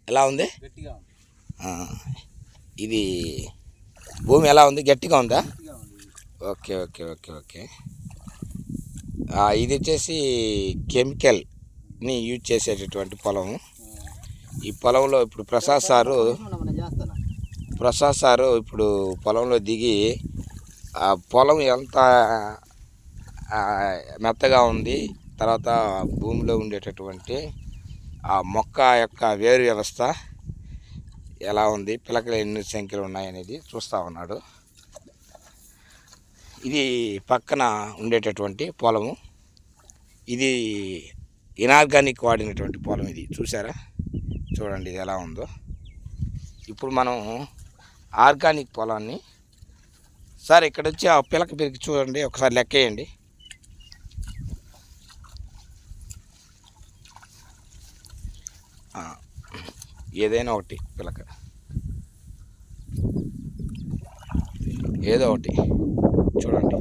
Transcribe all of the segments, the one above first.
ఎలా ఉంది? గట్టిగా ఉంది. ఇది భూమి ఎలా ఉంది? గట్టిగా ఉందా? Okay okay okay okay. ఇది వచ్చేసి కెమికల్ని యూజ్ చేసేటటువంటి పొలము. ఈ పొలంలో ఇప్పుడు ప్రసాద్ సారు ఇప్పుడు పొలంలో దిగి ఆ పొలం ఎంత మెత్తగా ఉంది, తర్వాత భూమిలో ఉండేటటువంటి ఆ మొక్క యొక్క వేరు వ్యవస్థ ఎలా ఉంది, పిలకలు ఎన్ని సంఖ్యలు ఉన్నాయనేది చూస్తూ ఉన్నాడు. ఇది పక్కన ఉండేటటువంటి పొలము. ఇది ఇనార్గానిక్ వాడినటువంటి పొలం. ఇది చూసారా? చూడండి ఇది ఎలా ఉందో. ఇప్పుడు మనం ఆర్గానిక్ పొలాన్ని సార్ ఇక్కడ వచ్చి ఆ పిలక పెరిగి చూడండి, ఒకసారి లెక్కేయండి. ఏదైనా ఒకటి పిలక, ఏదో ఒకటి చూడండి,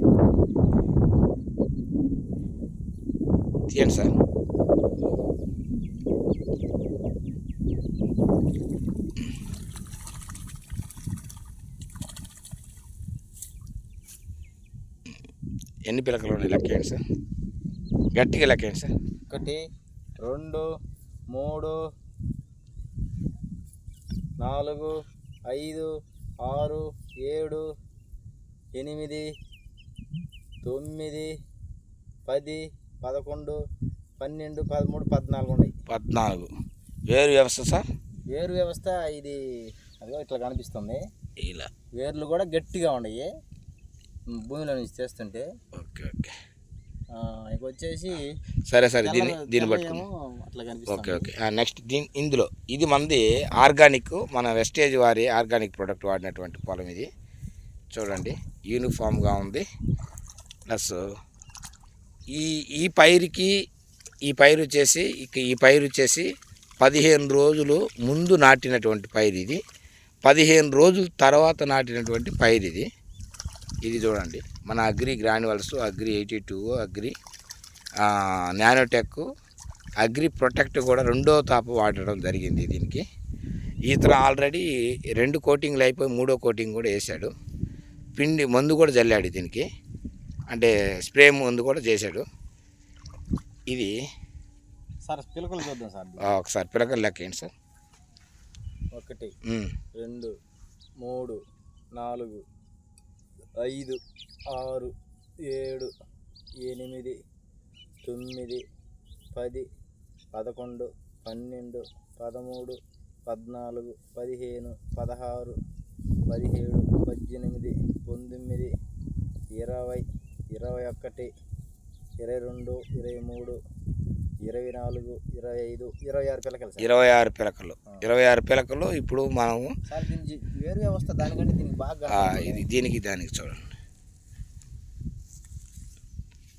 తీయండి సార్. ఎన్ని పిలకలు ఉన్నాయి లెక్కేయండి సార్, గట్టిగా లెక్కేయండి సార్. 1 2 3 4 5 6 7 8 9 10 11 12 13 14 ఉన్నాయి. 14. వేరు వ్యవస్థ సార్? వేరు వ్యవస్థ ఇది అదిగో ఇట్లా కనిపిస్తుంది. ఇలా వేర్లు కూడా గట్టిగా ఉన్నాయి భూమిలో నుంచి చేస్తుంటే. Okay okay. ఇక వచ్చేసి సరే సరే, దీన్ని పట్టుకుని అట్లా కనిపిస్తుంది. Okay okay. నెక్స్ట్ ఇందులో ఇది మనది ఆర్గానిక్, మన వెస్టేజ్ వారి ఆర్గానిక్ ప్రోడక్ట్ వాడినటువంటి పొలం ఇది. చూడండి యూనిఫామ్గా ఉంది. ప్లస్ ఈ పైరు వచ్చేసి 15 రోజులు ముందు నాటినటువంటి పైరు ఇది. 15 రోజుల తర్వాత నాటినటువంటి పైరు ఇది. ఇది చూడండి మన agri granules, agri 82, agri nanotech, agri protect కూడా 2వ తాపు వాడడం జరిగింది దీనికి. ఇతను ఆల్రెడీ 2 కోటింగ్లు అయిపోయి 3వ కోటింగ్ కూడా వేసాడు. పిండి మందు కూడా చల్లాడు దీనికి, అంటే స్ప్రే మందు కూడా చేశాడు. ఇది సార్ పిలకలు చూద్దాం సార్. ఒకసారి పిలకలు లెక్కేయండి సార్. 1 2 3 4 5 6 7 8 9 10 11 12 13 14 15 16 17 18 19 20 21 22 23 24 25 26 పిలకలు సార్. 26 పిలకలు. 26 పిలకలు. ఇప్పుడు మనము సార్ దీని వేరు వ్యవస్థ దానికంటే దీనికి బాగా ఇది దానికి చూడండి.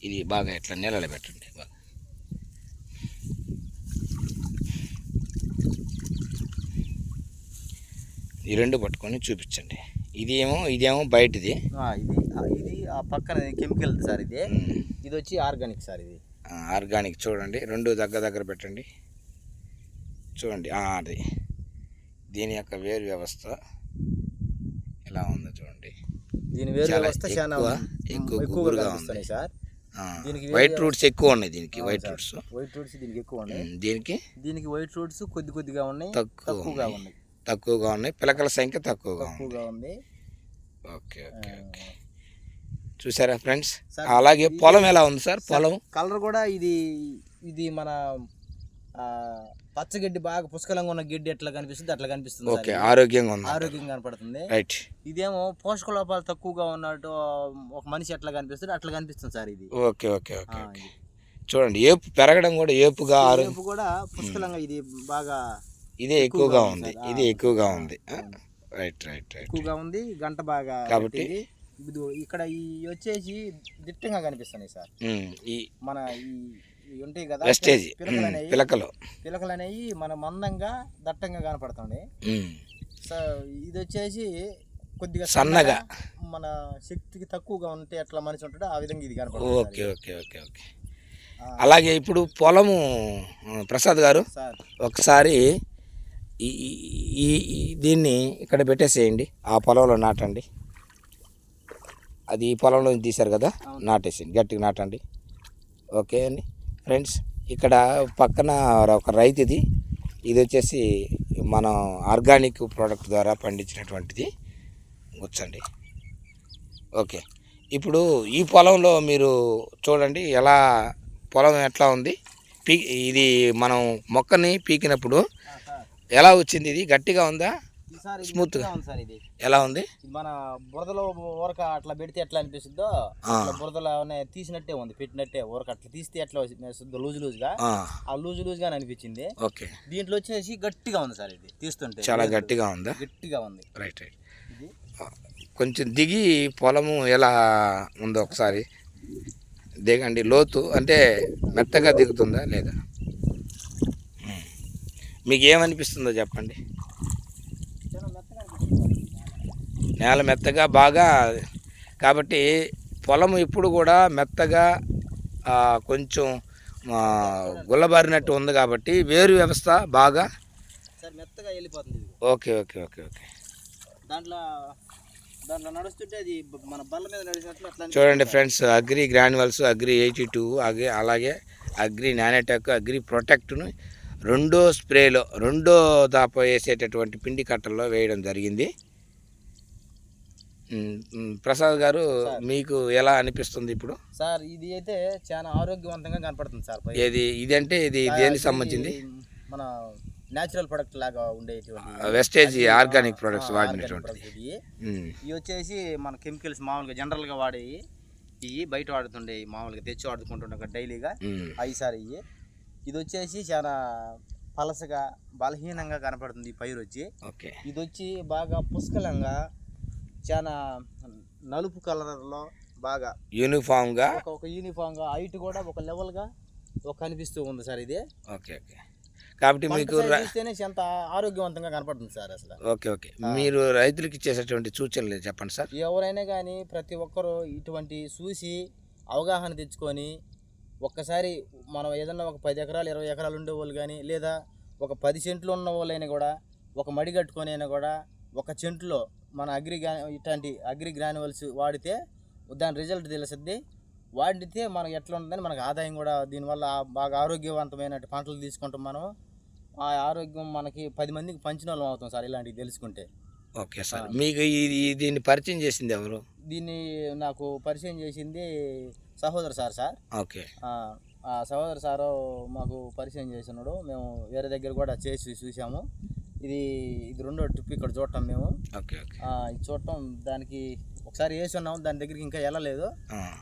ఇది బాగా ఇట్లా నీళ్ళలో పెట్టండి బాగా. ఈ 2 పట్టుకొని చూపించండి. ఇదేమో బయటది. ఇది ఆ పక్కన కెమికల్ సార్. ఇది వచ్చి ఆర్గానిక్ సార్. ఇది ఆర్గానిక్. చూడండి 2 దగ్గర పెట్టండి. చూడండి అది దీని యొక్క వేరు వ్యవస్థ ఎలా ఉందో చూడండి. దీని వేరు వ్యవస్థ చాలా ఎక్కువగా ఉంది సార్. వైట్ రూట్స్ ఎక్కువ ఉన్నాయి దీనికి. వైట్ రూట్స్ దీనికి ఎక్కువ ఉన్నాయి. దీనికి వైట్ రూట్స్ కొద్దిగా ఉన్నాయి, తక్కువగా ఉన్నాయి. పిలకల సంఖ్య తక్కువగా ఉంది. Okay okay okay. చూసారా ఫ్రెండ్స్? అలాగే పొలం ఎలా ఉంది సార్? పొలం కలర్ కూడా ఇది మన పచ్చగడ్డి బాగా పుష్కలంగా ఉన్న గడ్డి ఎట్లా కనిపిస్తుంది అట్లా కనిపిస్తుంది. ఓకే, ఆరోగ్యంగా కనపడుతుంది. రైట్. ఇదేమో పోషక లోపాలు తక్కువగా ఉన్నట్టు ఒక మనిషి ఎట్లా కనిపిస్తుంది అట్లా కనిపిస్తుంది సార్ ఇది. Okay okay okay. చూడండి ఏపు పెరగడం కూడా ఏపుగా కూడా పుష్కలంగా ఇది బాగా ఇదే ఎక్కువగా ఉంది. Right right right. ఎక్కువగా ఉంది గంట బాగా. కాబట్టి ఇక్కడ ఈ వచ్చేసి దిట్టంగా కనిపిస్తున్నాయి సార్. ఈ మన ఈ ఉంటాయి కదా పిలకలు అనేవి మన మందంగా దట్టంగా కనపడుతుంది. సో ఇది వచ్చేసి కొద్దిగా సన్నగా మన శక్తికి తక్కువగా ఉంటే ఎట్లా మనిషి ఉంటాడో ఆ విధంగా ఇది కనపడుతుంది. Okay okay okay okay. అలాగే ఇప్పుడు పొలము ప్రసాద్ గారు ఒకసారి దీన్ని ఇక్కడ పెట్టేసేయండి, ఆ పొలంలో నాటండి. అది ఈ పొలంలో తీశారు కదా, నాటేసేయండి, గట్టిగా నాటండి. ఓకే అండి ఫ్రెండ్స్, ఇక్కడ పక్కన ఒక రైతుది, ఇది వచ్చేసి మనం ఆర్గానిక్ ప్రోడక్ట్ ద్వారా పండించినటువంటిది కూర్చోండి. ఓకే, ఇప్పుడు ఈ పొలంలో మీరు చూడండి ఎలా పొలం ఎట్లా ఉంది. ఇది మనం మొక్కని పీకినప్పుడు ఎలా వచ్చింది? ఇది గట్టిగా ఉందా, స్మూత్గా సార్? ఇది ఎలా ఉంది? మన బురదలో ఊరక అట్లా పెడితే ఎట్లా అనిపిస్తుందో, బురదలో తీసినట్టే ఉంది, పెట్టినట్టే ఊరక అట్లా తీస్తే ఎట్లా లూజ్ లూజ్గా, ఆ లూజ్ లూజ్గా అనిపించింది. ఓకే, దీంట్లో వచ్చేసి గట్టిగా ఉంది సార్. ఇది తీస్తుంటే చాలా గట్టిగా ఉందా? గట్టిగా ఉంది. రైట్. కొంచెం దిగి పొలము ఎలా ఉందో ఒకసారి దిగండి. లోతు అంటే మెత్తగా దిగుతుందా లేదా, మీకు ఏమనిపిస్తుందో చెప్పండి. నేల మెత్తగా బాగా, కాబట్టి పొలం ఇప్పుడు కూడా మెత్తగా కొంచెం గుల్లబారినట్టు ఉంది కాబట్టి వేరు వ్యవస్థ బాగా మెత్తగా వెళ్ళిపోతుంది. Okay okay okay okay. దాంట్లో నడుస్తుంటే అది మన బల్ల మీద నడిచినట్లు. చూడండి ఫ్రెండ్స్, అగ్రి గ్రాన్యువల్స్, అగ్రి 82, అలాగే అగ్రి నానోటెక్, అగ్రి ప్రొటెక్ట్ను రెండో స్ప్రేలో, రెండో దాప వేసేటటువంటి పిండి కట్టల్లో వేయడం జరిగింది. ప్రసాద్ గారు, మీకు ఎలా అనిపిస్తుంది ఇప్పుడు? సార్ ఇది అయితే చాలా ఆరోగ్యవంతంగా కనపడుతుంది సార్. ఇదంటే ఇది దేనికి సంబంధించింది? మన న్యాచురల్ ప్రొడక్ట్ లాగా ఉండేటువంటి వెస్టేజ్ ఆర్గానిక్ ప్రొడక్ట్స్ వాడినటువంటి. ఇవి వచ్చేసి మన కెమికల్స్ మామూలుగా జనరల్గా వాడేవి, ఇవి బయట వాడుతుండే మామూలుగా తెచ్చి వాడుకుంటుండే డైలీగా అవి సార్. ఇది వచ్చేసి చాలా పలసగా బలహీనంగా కనపడుతుంది ఈ పైరు వచ్చి. ఇది వచ్చి బాగా పుష్కలంగా చాలా నలుపు కలర్లో బాగా యూనిఫామ్గా, ఒక యూనిఫామ్గా, హైట్ కూడా ఒక లెవెల్గా కనిపిస్తూ ఉంది సార్ ఇది. Okay okay. కాబట్టి మీకు ఎంత ఆరోగ్యవంతంగా కనపడుతుంది సార్ అసలు. Okay okay. మీరు రైతులకు ఇచ్చేసేటువంటి సూచనలు చెప్పండి సార్. ఎవరైనా కానీ ప్రతి ఒక్కరూ ఇటువంటి చూసి అవగాహన తెచ్చుకొని ఒక్కసారి మనం ఏదన్నా ఒక 10 ఎకరాలు 20 ఎకరాలు ఉండేవాళ్ళు కానీ, లేదా ఒక 10 సెంట్లు ఉన్న వాళ్ళైనా కూడా ఒక మడి కట్టుకొని అయినా కూడా ఒక చెంట్లో మన ఇట్లాంటి అగ్రి గ్రాన్యువల్స్ వాడితే దాని రిజల్ట్ తెలుస్తుంది. వాడితే మనకు ఎట్లా ఉంటుందని మనకు ఆదాయం కూడా దీనివల్ల బాగా ఆరోగ్యవంతమైన పంటలు తీసుకుంటాం. మనం ఆ ఆరోగ్యం మనకి 10 మందికి పంచిన వాళ్ళం అవుతాం సార్ ఇలాంటివి తెలుసుకుంటే. ఓకే సార్, మీకు దీన్ని పరిచయం చేసింది ఎవరు? దీన్ని నాకు పరిచయం చేసింది సహోదరు సార్. ఓకే, ఆ సహోదరు సారు మాకు పరిచయం చేసినాడు. మేము వేరే దగ్గర కూడా చేసి చూసాము. ఇది రెండో ట్రిప్ ఇక్కడ చూడటం మేము. Okay okay. ఇది చూడటం, దానికి ఒకసారి వేసి ఉన్నాము, దాని దగ్గరికి ఇంకా వెళ్ళలేదు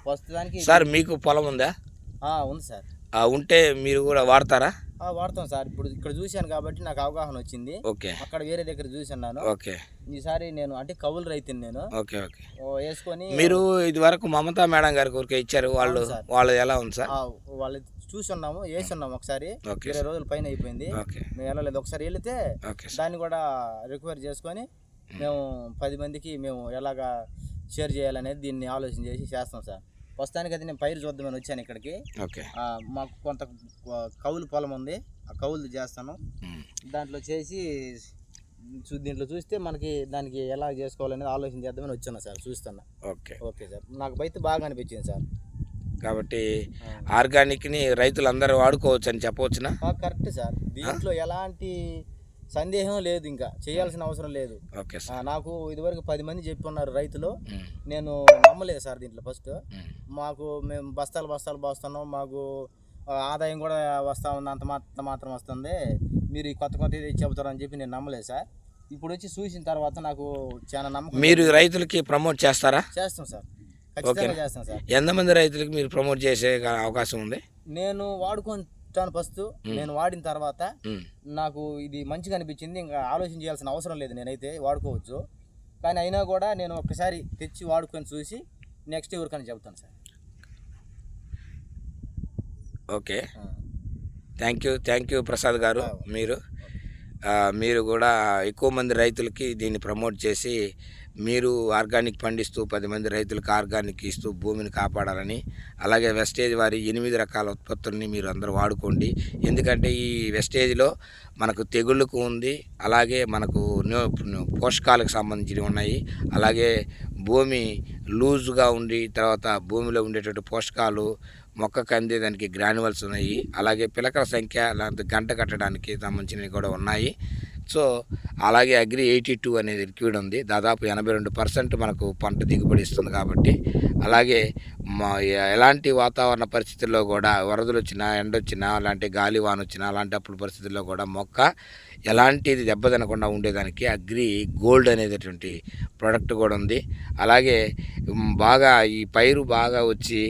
ప్రస్తుతానికి. సార్ మీకు పొలం ఉందా? ఉంది సార్. ఉంటే మీరు కూడా వాడతారా? వాడతాం సార్. ఇప్పుడు ఇక్కడ చూశాను కాబట్టి నాకు అవగాహన వచ్చింది. ఓకే. అక్కడ వేరే దగ్గర చూసాను. ఓకే. ఈసారి నేను అంటే కౌలు రైతుని నేను. Okay okay. వేసుకొని మీరు ఇది వరకు మమతా మేడం గారికి ఊరికే ఇచ్చారు, వాళ్ళు ఎలా ఉంది సార్? వాళ్ళు చూసి ఉన్నాము, వేసి ఉన్నాము ఒకసారి. 20 రోజుల పైన అయిపోయింది, మేము వెళ్ళలేదు. ఒకసారి వెళితే దాన్ని కూడా రిక్వైర్ చేసుకొని మేము 10 మందికి మేము ఎలాగా షేర్ చేయాలనేది దీన్ని ఆలోచన చేసి చేస్తాం సార్. ప్రస్తుతానికి అయితే నేను పైరు చూద్దామని వచ్చాను ఇక్కడికి. మాకు కొంత కౌలు పొలం ఉంది, ఆ కౌలు చేస్తాను. దాంట్లో చేసి దీంట్లో చూస్తే మనకి దానికి ఎలా చేసుకోవాలనేది ఆలోచన చేద్దామని వచ్చాను సార్. చూస్తున్నా. ఓకే ఓకే సార్, నాకు అయితే బాగా అనిపించింది సార్. కాబట్టి ఆర్గానిక్ని రైతులందరూ వాడుకోవచ్చు అని చెప్పవచ్చునా? కరెక్ట్ సార్, దీంట్లో ఎలాంటి సందేహం లేదు, ఇంకా చేయాల్సిన అవసరం లేదు. నాకు ఇదివరకు 10 మంది చెప్పి ఉన్నారు రైతులు, నేను నమ్మలేదు సార్ దీంట్లో. ఫస్ట్ మాకు మేము బస్తాలు పోస్తున్నాం, మాకు ఆదాయం కూడా వస్తూ ఉంది, అంత మాత్రం వస్తుంది, మీరు కొత్త చెబుతారని చెప్పి నేను నమ్మలేదు సార్. ఇప్పుడు వచ్చి చూసిన తర్వాత నాకు చాలా నమ్మకం. మీరు రైతులకి ప్రమోట్ చేస్తారా? చేస్తాం సార్, ఖచ్చితంగా చేస్తాం సార్. ఎంతమంది రైతులకి మీరు ప్రమోట్ చేసే అవకాశం ఉంది? నేను వాడుకుంటాను ఫస్ట్, నేను వాడిన తర్వాత నాకు ఇది మంచిగా అనిపించింది, ఇంకా ఆలోచన చేయాల్సిన అవసరం లేదు, నేనైతే వాడుకోవచ్చు. కానీ అయినా కూడా నేను ఒకసారి తెచ్చి వాడుకొని చూసి నెక్స్ట్ ఎవరికైనా చెబుతాను sir. Okay, thank you Prasad గారు. మీరు కూడా ఎక్కువ మంది రైతులకి దీన్ని ప్రమోట్ చేసి మీరు ఆర్గానిక్ పండిస్తూ 10 మంది రైతులకు ఆర్గానిక్ ఇస్తూ భూమిని కాపాడాలని, అలాగే వెస్టేజ్ వారి 8 రకాల ఉత్పత్తుల్ని మీరు అందరూ వాడుకోండి. ఎందుకంటే ఈ వెస్టేజ్లో మనకు తెగుళ్ళకు ఉంది, అలాగే మనకు పోషకాలకు సంబంధించినవి ఉన్నాయి, అలాగే భూమి లూజుగా ఉండి తర్వాత భూమిలో ఉండేటువంటి పోషకాలు మొక్కకు అందేదానికి గ్రాన్యువల్స్ ఉన్నాయి, అలాగే పిలకల సంఖ్య లేకపోతే గంట కట్టడానికి సంబంధించినవి కూడా ఉన్నాయి. సో అలాగే అగ్రి 82 అనేది లిక్విడ్ ఉంది, దాదాపు 82% మనకు పంట దిగుబడి ఇస్తుంది. కాబట్టి అలాగే ఎలాంటి వాతావరణ పరిస్థితుల్లో కూడా వరదలు వచ్చినా, ఎండ వచ్చినా, అలాంటి గాలి వాన వచ్చినా, అలాంటప్పుడు పరిస్థితుల్లో కూడా మొక్క ఎలాంటిది దెబ్బతినకుండా ఉండేదానికి అగ్రి గోల్డ్ అనేటటువంటి ప్రోడక్ట్ కూడా ఉంది. అలాగే బాగా ఈ పైరు బాగా వచ్చి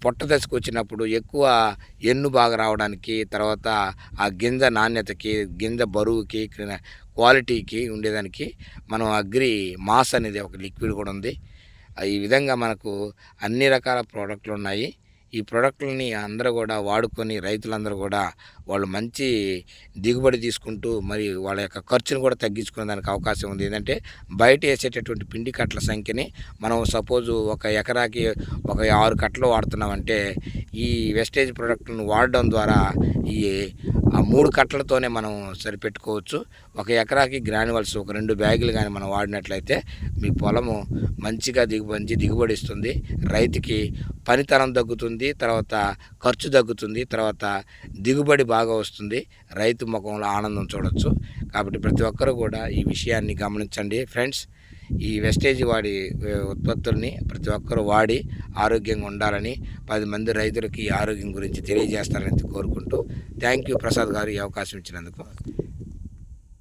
పొట్ట దశకు వచ్చినప్పుడు ఎక్కువ ఎన్ను బాగా రావడానికి, తర్వాత ఆ గింజ నాణ్యతకి, గింజ బరువుకి, క్వాలిటీకి ఉండేదానికి మనం అగ్రి మాస్ అనేది ఒక లిక్విడ్ కూడా ఉంది. ఈ విధంగా మనకు అన్ని రకాల ప్రోడక్ట్లు ఉన్నాయి. ఈ ప్రోడక్ట్లని అందరూ కూడా వాడుకొని రైతులందరూ కూడా వాళ్ళు మంచి దిగుబడి తీసుకుంటూ మరి వాళ్ళ యొక్క ఖర్చును కూడా తగ్గించుకునే దానికి అవకాశం ఉంది. ఏంటంటే బయట వేసేటటువంటి పిండి కట్టల సంఖ్యని మనం సపోజు ఒక ఎకరాకి ఒక 6 కట్టలు వాడుతున్నామంటే ఈ వెస్టేజ్ ప్రోడక్ట్లను వాడడం ద్వారా ఈ 3 కట్టలతోనే మనం సరిపెట్టుకోవచ్చు. ఒక ఎకరాకి గ్రాన్యువల్స్ ఒక 2 బ్యాగులు కానీ మనం వాడినట్లయితే మీ పొలము మంచిగా మంచి దిగుబడి ఇస్తుంది. రైతుకి పనితనం తగ్గుతుంది, తర్వాత ఖర్చు తగ్గుతుంది, తర్వాత దిగుబడి బాగా వస్తుంది. రైతు ముఖంలో ఆనందం చూడొచ్చు. కాబట్టి ప్రతి ఒక్కరూ కూడా ఈ విషయాన్ని గమనించండి ఫ్రెండ్స్. ఈ వెస్టేజ్ వాడి ఉత్పత్తుల్ని ప్రతి ఒక్కరూ వాడి ఆరోగ్యంగా ఉండాలని, 10 మంది రైతులకి ఈ ఆరోగ్యం గురించి తెలియజేస్తారని కోరుకుంటూ థ్యాంక్ యూ ప్రసాద్ గారు ఈ అవకాశం ఇచ్చినందుకు.